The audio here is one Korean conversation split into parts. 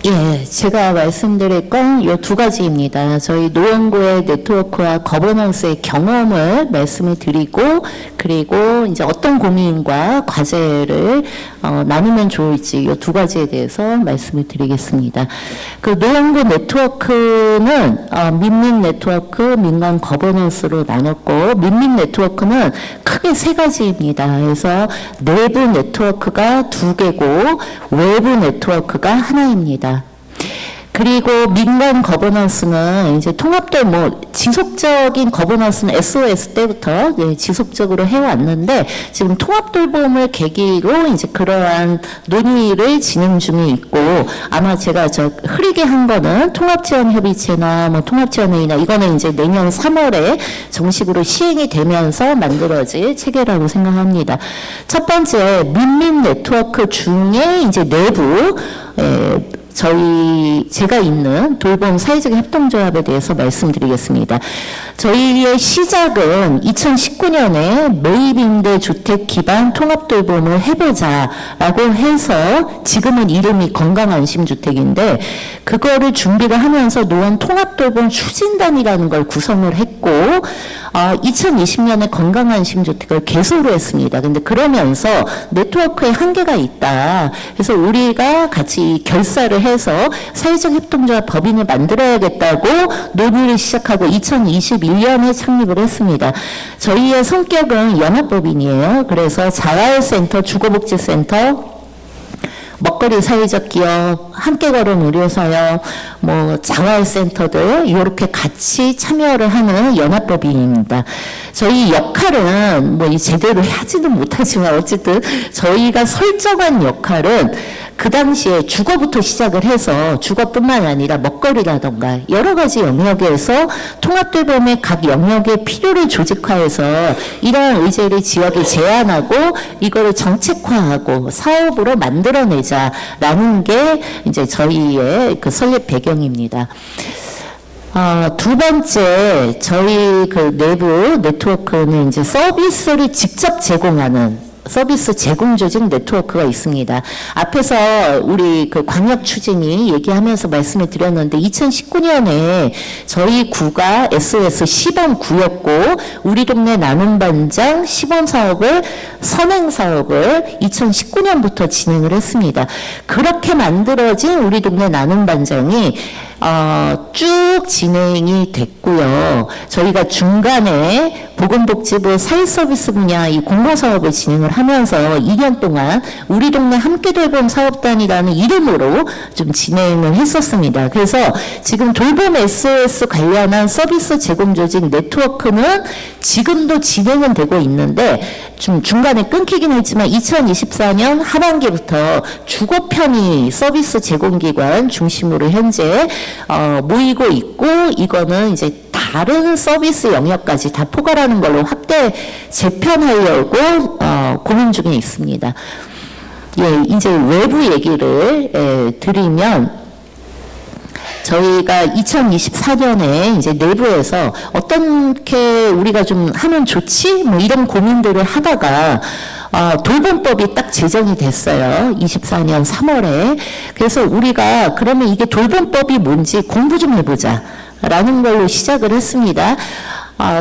예, 제가 말씀드릴 건 이 두 가지입니다. 저희 노원구의 네트워크와 거버넌스의 경험을 말씀을 드리고, 그리고 이제 어떤 고민과 과제를 나누면 좋을지 이 두 가지에 대해서 말씀을 드리겠습니다. 그 노원구 네트워크는 민민 네트워크, 민간 거버넌스로 나눴고, 민민 네트워크는 크게 세 가지입니다. 그래서 내부 네트워크가 두 개고 외부 네트워크가 하나입니다. 그리고 민간 거버넌스는 이제 통합될 지속적인 거버넌스는 SOS 때부터 지속적으로 해왔는데, 지금 통합돌봄을 계기로 이제 그러한 논의를 진행 중에 있고, 아마 제가 흐리게 한 거는 통합지원협의체나 통합지원회의나 이거는 이제 내년 3월에 정식으로 시행이 되면서 만들어질 체계라고 생각합니다. 첫 번째, 민민 네트워크 중에 이제 내부, 제가 있는 돌봄 사회적 협동조합에 대해서 말씀드리겠습니다. 저희의 시작은 2019년에 매입임대 주택 기반 통합돌봄을 해보자라고 해서 지금은 이름이 건강안심주택인데, 그거를 준비를 하면서 노원 통합돌봄 추진단이라는 걸 구성을 했고, 2020년에 건강안심주택을 개소를 했습니다. 근데 그러면서 네트워크에 한계가 있다. 그래서 우리가 같이 결사를 해서 사회적 협동조합 법인을 만들어야겠다고 논의를 시작하고 2021년에 창립을 했습니다. 저희의 성격은 연합법인이에요. 그래서 자활센터, 주거복지센터, 먹거리 사회적 기업, 함께 걸은 의료사역, 자활센터들 이렇게 같이 참여를 하는 연합법인입니다. 저희 역할은 제대로 하지는 못하지만 어쨌든 저희가 설정한 역할은 그 당시에 주거부터 시작을 해서 주거뿐만 아니라 먹거리라던가 여러 가지 영역에서 통합돌봄의 각 영역의 필요를 조직화해서 이러한 의제를 지역에 제안하고 이거를 정책화하고 사업으로 만들어내자라는 게 이제 저희의 그 설립 배경입니다. 두 번째, 저희 그 내부 네트워크는 이제 서비스를 직접 제공하는 서비스 제공 조직 네트워크가 있습니다. 앞에서 우리 그 광역 추진이 얘기하면서 말씀을 드렸는데, 2019년에 저희 구가 SOS 시범구였고, 우리 동네 나눔 반장 시범 사업을, 선행 사업을 2019년부터 진행을 했습니다. 그렇게 만들어진 우리 동네 나눔 반장이 쭉 진행이 됐고요. 저희가 중간에 보건복지부 사회서비스 분야 이 공모사업을 진행을 하면서 2년 동안 우리 동네 함께 돌봄 사업단이라는 이름으로 좀 진행을 했었습니다. 그래서 지금 돌봄 SOS 관련한 서비스 제공 조직 네트워크는 지금도 진행은 되고 있는데, 좀 중간에 끊기긴 했지만 2024년 하반기부터 주거 편의 서비스 제공기관 중심으로 현재 모이고 있고, 이거는 이제 다른 서비스 영역까지 다 포괄하는 걸로 확대 재편하려고 고민 중에 있습니다. 예, 이제 외부 얘기를 드리면, 저희가 2024년에 이제 내부에서 어떻게 우리가 좀 하면 좋지? 이런 고민들을 하다가 돌봄법이 딱 제정이 됐어요. 24년 3월에. 그래서 우리가 그러면 이게 돌봄법이 뭔지 공부 좀 해보자 라는 걸로 시작을 했습니다.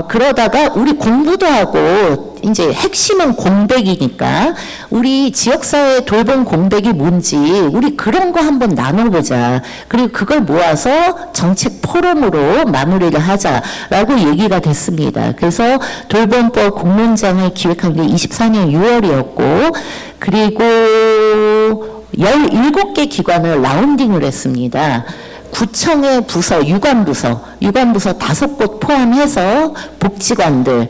그러다가 우리 공부도 하고, 이제 핵심은 공백이니까 우리 지역사회 돌봄 공백이 뭔지 우리 그런 거 한번 나눠보자. 그리고 그걸 모아서 정책 포럼으로 마무리를 하자라고 얘기가 됐습니다. 그래서 돌봄법 공론장을 기획한 게 24년 6월이었고, 그리고 17개 기관을 라운딩을 했습니다. 구청의 부서, 유관부서 5곳 포함해서 복지관들,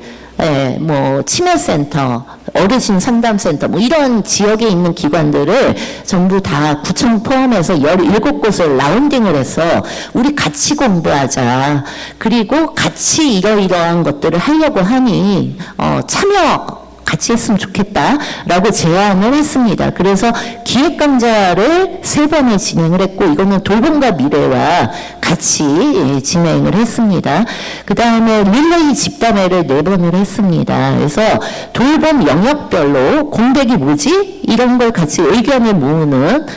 치매센터, 어르신 상담센터, 이런 지역에 있는 기관들을 전부 다 구청 포함해서 17곳을 라운딩을 해서 우리 같이 공부하자. 그리고 같이 이러이러한 것들을 하려고 하니, 참여 같이 했으면 좋겠다라고 제안을 했습니다. 그래서 기획 강좌를 3번을 진행을 했고, 이거는 돌봄과 미래와 같이 진행을 했습니다. 그 다음에 릴레이 집단회를 4번을 했습니다. 그래서 돌봄 영역별로 공백이 뭐지? 이런 걸 같이 의견을 모으는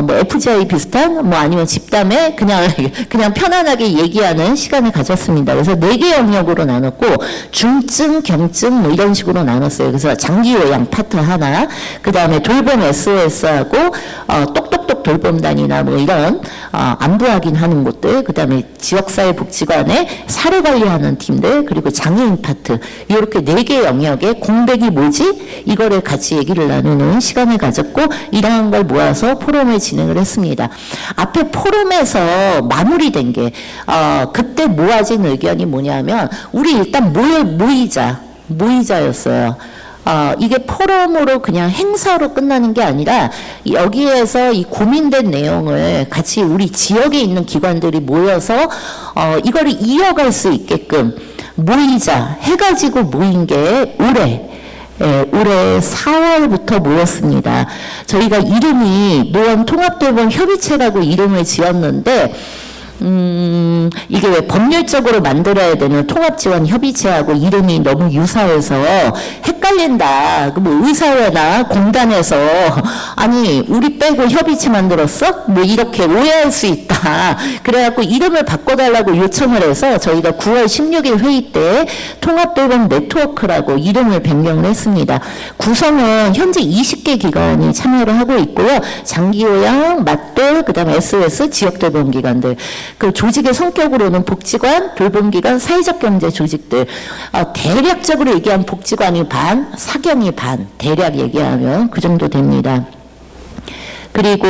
뭐 FGI 비슷한 뭐 아니면 집담회 그냥 편안하게 얘기하는 시간을 가졌습니다. 그래서 4개 영역으로 나눴고 중증, 경증 뭐 이런 식으로 나눴어요. 그래서 장기 요양 파트 하나, 그 다음에 돌봄 SOS하고 똑똑똑 돌봄단이나 뭐 이런 안부 확인하는 곳들, 그 다음에 지역사회복지관의 사례 관리하는 팀들, 그리고 장애인 파트, 이렇게 4개 영역에 공백이 뭐지? 이거를 같이 얘기를 나누는 시간을 가졌고, 이러한 걸 모아서 포럼을 진행을 했습니다. 앞에 포럼에서 마무리된 게 그때 모아진 의견이 뭐냐면 우리 일단 모이자였어요. 이게 포럼으로 그냥 행사로 끝나는 게 아니라 여기에서 이 고민된 내용을 같이 우리 지역에 있는 기관들이 모여서 이거를 이어갈 수 있게끔 모이자 해가지고 모인 게 올해 4월부터 모였습니다. 저희가 이름이 노원통합돌봄협의체라고 이름을 지었는데 이게 왜 법률적으로 만들어야 되는 통합지원협의체하고 이름이 너무 유사해서 헷갈린다. 뭐 의사회나 공단에서 아니 우리 빼고 협의체 만들었어? 뭐 이렇게 오해할 수 있다. 그래갖고 이름을 바꿔달라고 요청을 해서 저희가 9월 16일 회의 때 통합돌봄 네트워크라고 이름을 변경을 했습니다. 구성은 현재 20개 기관이 참여를 하고 있고요. 장기요양, 맞돌, 그 다음에 SOS, 지역돌봄기관들. 그 조직의 성격으로는 복지관, 돌봄기관, 사회적 경제 조직들, 대략적으로 얘기하면 복지관이 반, 사경이 반, 대략 얘기하면 그 정도 됩니다. 그리고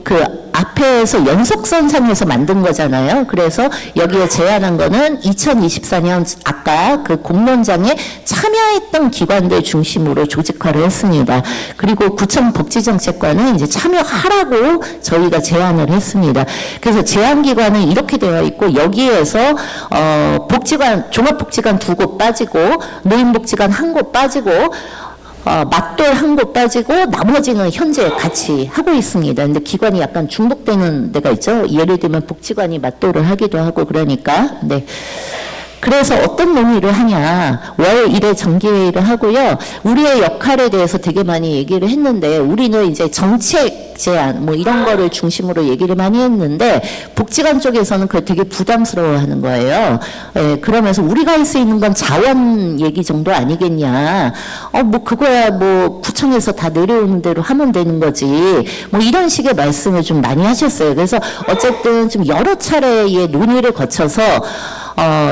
그 앞에서 연속선상에서 만든 거잖아요. 그래서 여기에 제안한 거는 2024년 아까 그 공론장에 참여했던 기관들 중심으로 조직화를 했습니다. 그리고 구청 복지정책과는 이제 참여하라고 저희가 제안을 했습니다. 그래서 제안기관은 이렇게 되어 있고 여기에서 복지관, 종합복지관 2곳 빠지고 노인복지관 1곳 빠지고 맞돌 1곳 빠지고 나머지는 현재 같이 하고 있습니다. 근데 기관이 약간 중복되는 데가 있죠. 예를 들면 복지관이 맞돌을 하기도 하고 그러니까. 네. 그래서 어떤 논의를 하냐. 월 1회 정기회의를 하고요. 우리의 역할에 대해서 되게 많이 얘기를 했는데 우리는 이제 정책 제안 뭐 이런 거를 중심으로 얘기를 많이 했는데 복지관 쪽에서는 그걸 되게 부담스러워 하는 거예요. 그러면서 우리가 할 수 있는 건 자원 얘기 정도 아니겠냐. 뭐 그거야 뭐 구청에서 다 내려오는 대로 하면 되는 거지. 뭐 이런 식의 말씀을 좀 많이 하셨어요. 그래서 어쨌든 좀 여러 차례의 논의를 거쳐서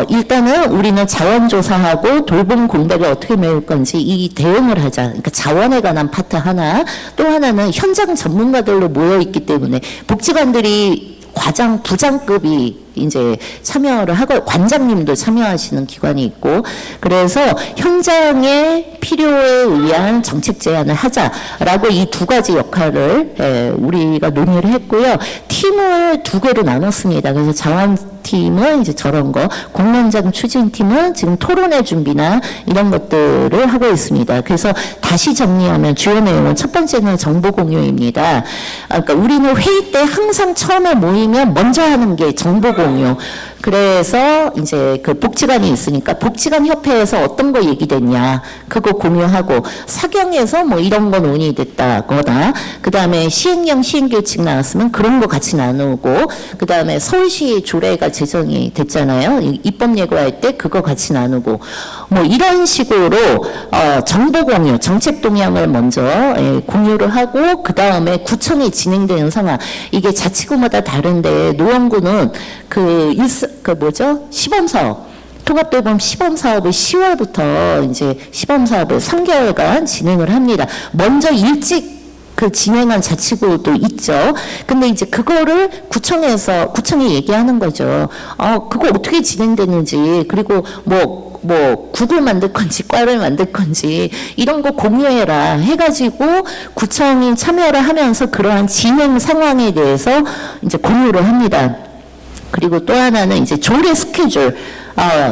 일단은 우리는 자원조사하고 돌봄 공백을 어떻게 메울 건지 이 대응을 하자. 그러니까 자원에 관한 파트 하나, 또 하나는 현장 전문가들로 모여있기 때문에 복지관들이 과장, 부장급이 이제 참여를 하고 관장님도 참여하시는 기관이 있고 그래서 현장의 필요에 의한 정책 제안을 하자라고 이 2가지 역할을 우리가 논의를 했고요. 팀을 2개로 나눴습니다. 그래서 자원팀은 이제 저런 거, 공론장 추진팀은 지금 토론회 준비나 이런 것들을 하고 있습니다. 그래서 다시 정리하면 주요 내용은 첫 번째는 정보 공유입니다. 그러니까 우리는 회의 때 항상 처음에 모이면 먼저 하는 게 정보 공유. 그래서 이제 그 복지관이 있으니까 복지관 협회에서 어떤 거 얘기됐냐 그거 공유하고 사경에서 뭐 이런 거 논의됐다거나 그 다음에 시행령 시행규칙 나왔으면 그런 거 같이 나누고 그 다음에 서울시 조례가 제정이 됐잖아요. 입법 예고할 때 그거 같이 나누고 뭐 이런 식으로 정보 공유 정책 동향을 먼저 공유를 하고 그 다음에 구청이 진행되는 상황 이게 자치구마다 다른데 노원구는 시범사업, 통합돌봄 시범사업을 10월부터 이제 시범사업을 3개월간 진행을 합니다. 먼저 일찍 진행한 자치구도 있죠. 근데 이제 그거를 구청이 얘기하는 거죠. 그거 어떻게 진행되는지, 그리고 국을 만들 건지, 과를 만들 건지, 이런 거 공유해라 해가지고 구청이 참여를 하면서 그러한 진행 상황에 대해서 이제 공유를 합니다. 그리고 또 하나는 이제 조례 스케줄,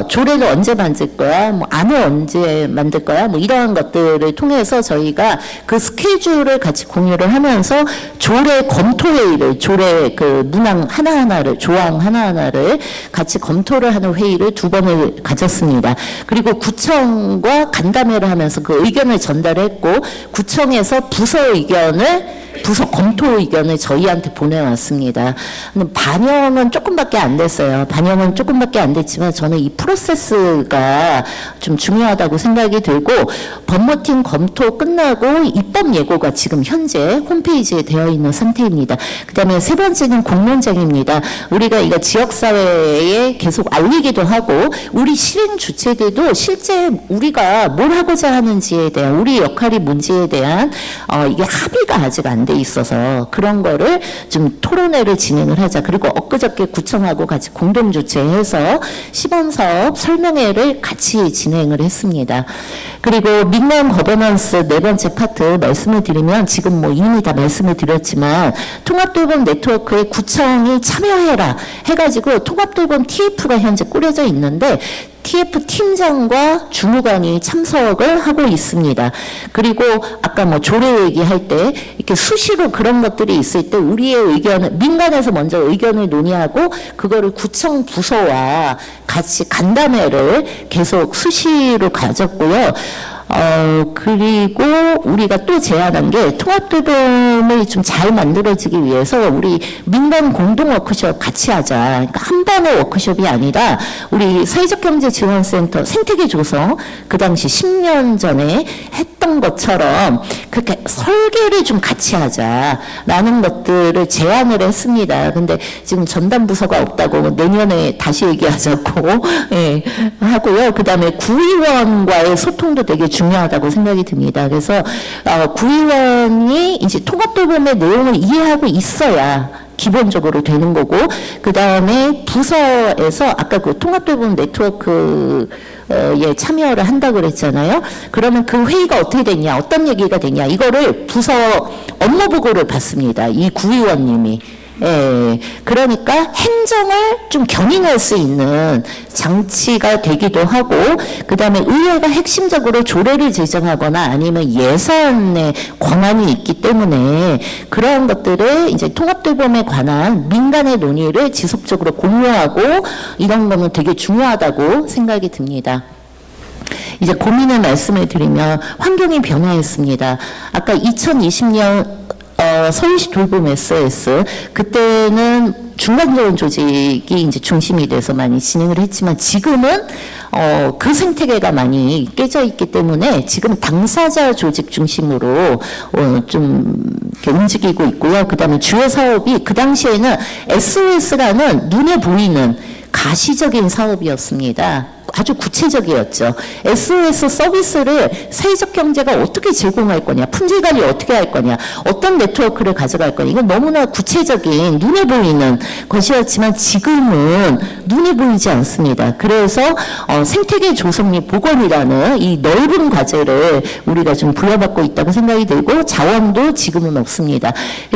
조례를 언제 만들 거야, 뭐 안을 언제 만들 거야, 뭐 이러한 것들을 통해서 저희가 그 스케줄을 같이 공유를 하면서 조례 검토회의를, 조례 그 문항 하나하나를, 조항 하나하나를 같이 검토를 하는 회의를 2번을 가졌습니다. 그리고 구청과 간담회를 하면서 그 의견을 전달했고, 구청에서 부서 의견을 부서 검토 의견을 저희한테 보내왔습니다. 반영은 조금밖에 안 됐어요. 반영은 조금밖에 안 됐지만 저는 이 프로세스가 좀 중요하다고 생각이 들고 법무팀 검토 끝나고 입법 예고가 지금 현재 홈페이지에 되어 있는 상태입니다. 그 다음에 세 번째는 공론장입니다. 우리가 이거 지역사회에 계속 알리기도 하고 우리 실행 주체들도 실제 우리가 뭘 하고자 하는지에 대한 우리 역할이 뭔지에 대한 이게 합의가 아직 안 돼 있어서 그런 거를 좀 토론회를 진행을 하자. 그리고 엊그저께 구청하고 같이 공동 주최해서 시범사업 설명회를 같이 진행을 했습니다. 그리고 민간 거버넌스 네 번째 파트 말씀을 드리면 지금 뭐 이미 다 말씀을 드렸지만 통합돌봄 네트워크에 구청이 참여해라 해가지고 통합돌봄 TF가 현재 꾸려져 있는데 TF 팀장과 주무관이 참석을 하고 있습니다. 그리고 아까 뭐 조례 얘기할 때 이렇게 수시로 그런 것들이 있을 때 우리의 의견을 민간에서 먼저 의견을 논의하고 그거를 구청 부서와 같이 간담회를 계속 수시로 가졌고요. 그리고 우리가 또 제안한 게 통합돌봄이 좀 잘 만들어지기 위해서 우리 민간 공동 워크숍 같이 하자. 그러니까 한 번의 워크숍이 아니라 우리 사회적경제지원센터 생태계 조성 그 당시 10년 전에 했던 것처럼 그렇게 설계를 좀 같이 하자라는 것들을 제안을 했습니다. 근데 지금 전담 부서가 없다고 내년에 다시 얘기하자고 예, 하고요. 그 다음에 구의원과의 소통도 되게 중요하다고 생각이 듭니다. 그래서 구의원이 이제 통합돌봄의 내용을 이해하고 있어야 기본적으로 되는 거고 그 다음에 부서에서 아까 그 통합돌봄 네트워크에 참여를 한다고 그랬잖아요. 그러면 그 회의가 어떻게 됐냐 어떤 얘기가 됐냐 이거를 부서 업무보고를 받습니다. 이 구의원님이. 예, 그러니까 행정을 좀 견인할 수 있는 장치가 되기도 하고 그 다음에 의회가 핵심적으로 조례를 제정하거나 아니면 예산의 권한이 있기 때문에 그러한 것들을 이제 통합돌봄에 관한 민간의 논의를 지속적으로 공유하고 이런 거는 되게 중요하다고 생각이 듭니다. 이제 고민을 말씀을 드리면 환경이 변화했습니다. 아까 2020년 서울시 돌봄 SOS 그때는 중간지원 조직이 이제 중심이 돼서 많이 진행을 했지만 지금은 그 생태계가 많이 깨져 있기 때문에 지금 당사자 조직 중심으로 좀 이렇게 움직이고 있고요. 그 다음에 주요 사업이 그 당시에는 SOS라는 눈에 보이는 가시적인 사업이었습니다. 아주 구체적이었죠. SOS 서비스를 사회적 경제가 어떻게 제공할 거냐, 품질 관리 어떻게 할 거냐, 어떤 네트워크를 가져갈 거냐, 이건 너무나 구체적인 눈에 보이는 것이었지만 지금은 눈에 보이지 않습니다. 그래서 생태계 조성 및 복원이라는 이 넓은 과제를 우리가 좀 부여받고 있다고 생각이 들고 자원도 지금은 없습니다.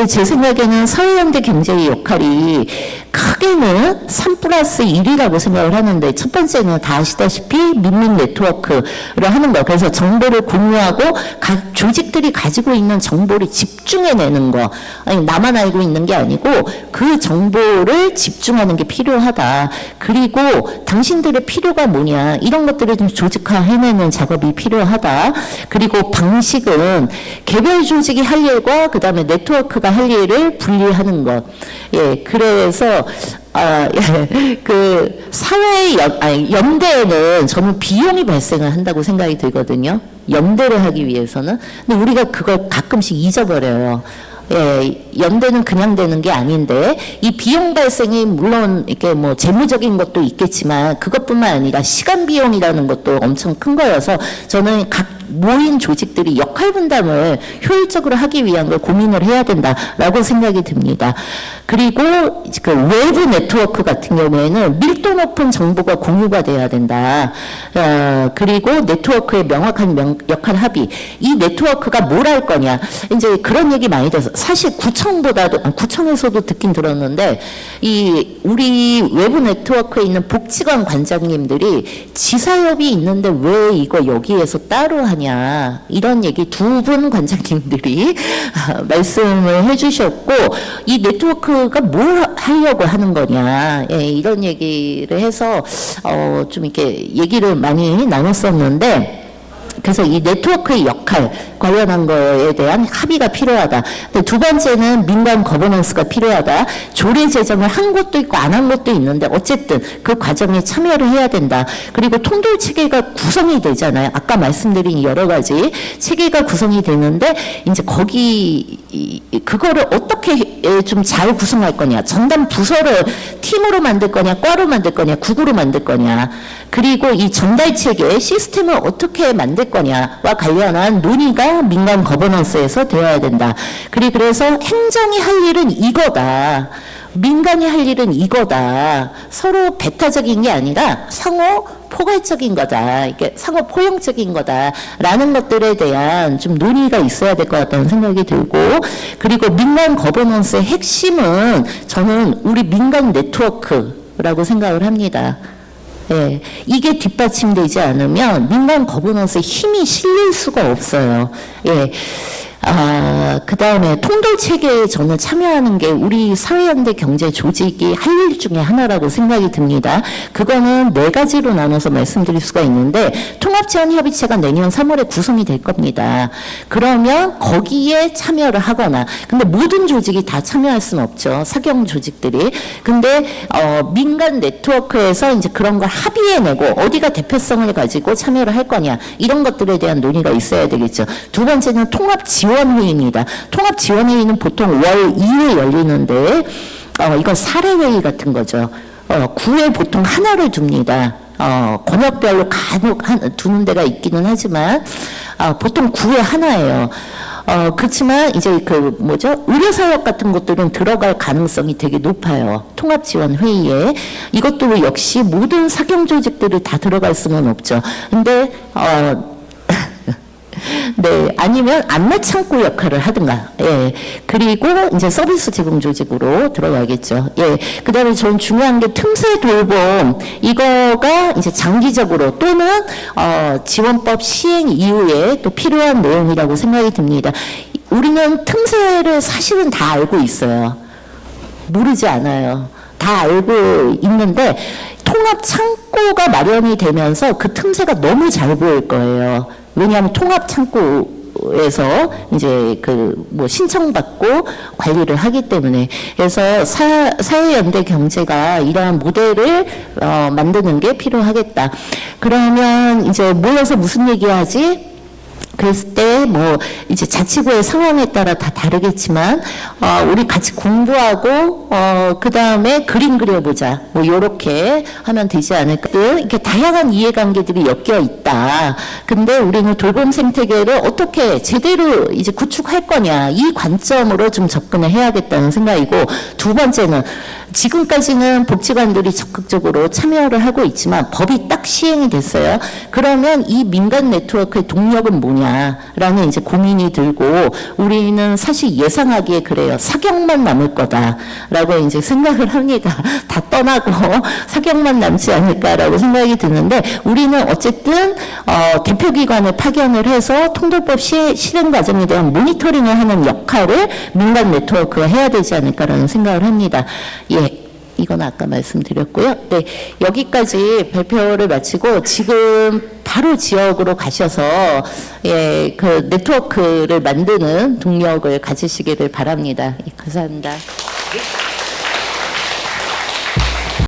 제 생각에는 사회연대 경제의 역할이 크게는 3+1이라고 생각을 하는데 첫 번째는 다 아시다시피 민민 네트워크를 하는 거. 그래서 정보를 공유하고 각 조직들이 가지고 있는 정보를 집중해내는 거. 아니 나만 알고 있는 게 아니고 그 정보를 집중하는 게 필요하다. 그리고 당신들의 필요가 뭐냐 이런 것들을 좀 조직화해내는 작업이 필요하다. 그리고 방식은 개별 조직이 할 일과 그 다음에 네트워크가 할 일을 분리하는 것. 예, 그래서 그 연대에는 저는 비용이 발생을 한다고 생각이 들거든요. 연대를 하기 위해서는. 근데 우리가 그걸 가끔씩 잊어버려요. 예, 연대는 그냥 되는 게 아닌데 이 비용 발생이 물론 이렇게 뭐 재무적인 것도 있겠지만 그것뿐만 아니라 시간 비용이라는 것도 엄청 큰 거여서 저는 각 모인 조직들이 역할 분담을 효율적으로 하기 위한 걸 고민을 해야 된다라고 생각이 듭니다. 그리고 그 외부 네트워크 같은 경우에는 밀도 높은 정보가 공유가 돼야 된다. 그리고 네트워크의 명확한 역할 합의. 이 네트워크가 뭘 할 거냐. 이제 그런 얘기 많이 돼서 사실 구청에서도 듣긴 들었는데 이 우리 외부 네트워크에 있는 복지관 관장님들이 지사협이 있는데 왜 이거 여기에서 따로 하냐. 이런 얘기 두 분 관장님들이 말씀을 해주셨고 이 네트워크가 뭘 하려고 하는 거냐 예, 이런 얘기를 해서 좀 이렇게 얘기를 많이 나눴었는데 그래서 이 네트워크의 역할 관련한 거에 대한 합의가 필요하다. 두 번째는 민간 거버넌스가 필요하다. 조례 제정을 한 곳도 있고 안 한 곳도 있는데 어쨌든 그 과정에 참여를 해야 된다. 그리고 통돌 체계가 구성이 되잖아요. 아까 말씀드린 여러 가지 체계가 구성이 되는데 이제 거기 그거를 어떻게 좀 잘 구성할 거냐. 전담 부서를 팀으로 만들 거냐, 과로 만들 거냐, 국으로 만들 거냐. 그리고 이 전달 체계 시스템을 어떻게 만들 거냐와 관련한 논의가 민간 거버넌스에서 되어야 된다. 그래서 행정이 할 일은 이거다. 민간이 할 일은 이거다. 서로 배타적인 게 아니라 상호 포괄적인 거다. 이게 상호 포용적인 거다라는 것들에 대한 좀 논의가 있어야 될 것 같다는 생각이 들고, 그리고 민간 거버넌스의 핵심은 저는 우리 민간 네트워크라고 생각을 합니다. 예, 이게 뒷받침되지 않으면 민간 거버넌스의 힘이 실릴 수가 없어요. 예. 그 다음에 통돌 체계에 저는 참여하는 게 우리 사회연대 경제 조직이 할 일 중에 하나라고 생각이 듭니다. 그거는 4가지로 나눠서 말씀드릴 수가 있는데, 통합지원협의체가 내년 3월에 구성이 될 겁니다. 그러면 거기에 참여를 하거나, 근데 모든 조직이 다 참여할 수는 없죠. 사경 조직들이. 근데 민간 네트워크에서 이제 그런 걸 합의해내고 어디가 대표성을 가지고 참여를 할 거냐, 이런 것들에 대한 논의가 있어야 되겠죠. 두 번째는 통합지원회의입니다. 통합지원회의는 보통 월 2회 열리는데 이건 사례회의 같은 거죠. 구에 보통 하나를 둡니다. 권역별로 간혹 두는 데가 있기는 하지만 보통 구에 하나예요. 그렇지만 이제 의료사역 같은 것들은 들어갈 가능성이 되게 높아요. 통합지원회의에. 이것도 역시 모든 사경조직들이 다 들어갈 수는 없죠. 근데 네, 아니면 안내창구 역할을 하든가, 예. 그리고 이제 서비스 제공 조직으로 들어가겠죠. 예. 그 다음에 전 중요한 게 틈새 돌봄, 이거가 이제 장기적으로 또는, 지원법 시행 이후에 또 필요한 내용이라고 생각이 듭니다. 우리는 틈새를 사실은 다 알고 있어요. 모르지 않아요. 다 알고 있는데, 통합 창구가 마련이 되면서 그 틈새가 너무 잘 보일 거예요. 왜냐하면 통합 창구에서 이제 신청받고 관리를 하기 때문에. 그래서 사회연대 경제가 이러한 모델을 만드는 게 필요하겠다. 그러면 이제 모여서 무슨 얘기하지? 그랬을 때 이제 자치구의 상황에 따라 다 다르겠지만 우리 같이 공부하고 그 다음에 그림 그려보자, 요렇게 하면 되지 않을까. 이렇게 다양한 이해관계들이 엮여 있다. 근데 우리는 돌봄 생태계를 어떻게 제대로 이제 구축할 거냐, 이 관점으로 좀 접근을 해야겠다는 생각이고, 두 번째는 지금까지는 복지관들이 적극적으로 참여를 하고 있지만 법이 딱 시행이 됐어요. 그러면 이 민간 네트워크의 동력은 뭐냐라는 이제 고민이 들고, 우리는 사실 예상하기에 그래요. 사경만 남을 거다라고 이제 생각을 합니다. 다 떠나고 사경만 남지 않을까라고 생각이 드는데, 우리는 어쨌든 대표기관을 파견을 해서 통돌법 실행 과정에 대한 모니터링을 하는 역할을 민간 네트워크가 해야 되지 않을까라는 생각을 합니다. 예. 이건 아까 말씀드렸고요. 네, 여기까지 발표를 마치고 지금 바로 지역으로 가셔서 그 네트워크를 만드는 동력을 가지시기를 바랍니다. 예, 감사합니다.